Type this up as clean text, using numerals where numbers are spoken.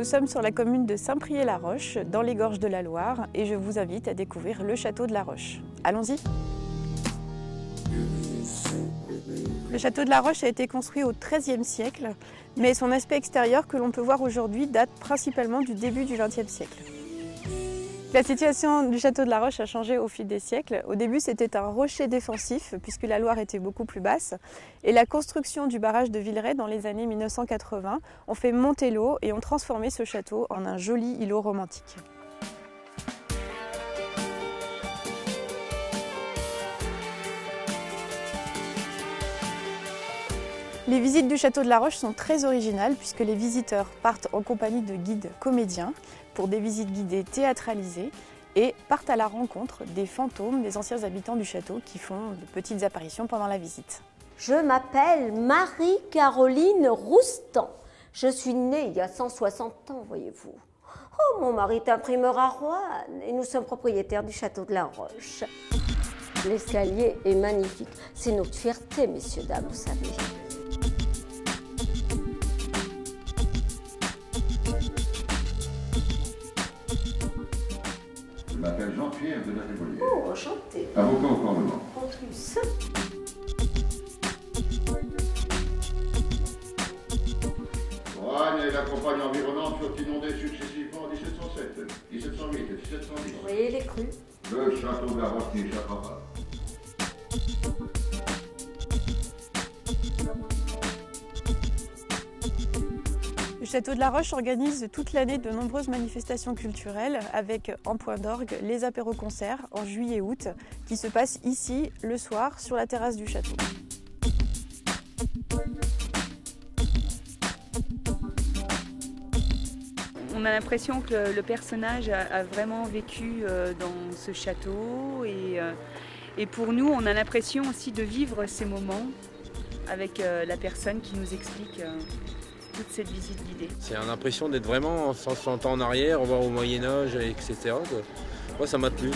Nous sommes sur la commune de Saint-Priest-la-Roche, dans les gorges de la Loire, et je vous invite à découvrir le château de la Roche. Allons-y! Le château de la Roche a été construit au XIIIe siècle, mais son aspect extérieur que l'on peut voir aujourd'hui date principalement du début du XXe siècle. La situation du château de la Roche a changé au fil des siècles. Au début, c'était un rocher défensif, puisque la Loire était beaucoup plus basse. Et la construction du barrage de Villeray dans les années 1980 ont fait monter l'eau et ont transformé ce château en un joli îlot romantique. Les visites du château de la Roche sont très originales puisque les visiteurs partent en compagnie de guides comédiens pour des visites guidées théâtralisées et partent à la rencontre des fantômes des anciens habitants du château qui font de petites apparitions pendant la visite. Je m'appelle Marie-Caroline Roustan. Je suis née il y a 160 ans, voyez-vous. Oh, mon mari est imprimeur à Roanne et nous sommes propriétaires du château de la Roche. L'escalier est magnifique. C'est notre fierté, messieurs, dames, vous savez. Je m'appelle Jean-Pierre de la Révolution. Oh, enchanté. Avocat au Parlement. En plus. Roanne et la campagne environnante furent inondées successivement en 1707, 1708 et 1710. Vous voyez les crues? Le château de la Roche n'y échappera pas. Le château de la Roche organise toute l'année de nombreuses manifestations culturelles avec en point d'orgue les apéros-concerts en juillet-août qui se passent ici le soir sur la terrasse du château. On a l'impression que le personnage a vraiment vécu dans ce château et pour nous on a l'impression aussi de vivre ces moments avec la personne qui nous explique toute cette visite guidée. C'est l'impression d'être vraiment 160 ans en arrière, voir au Moyen-Âge, etc. Moi, ça m'a plu.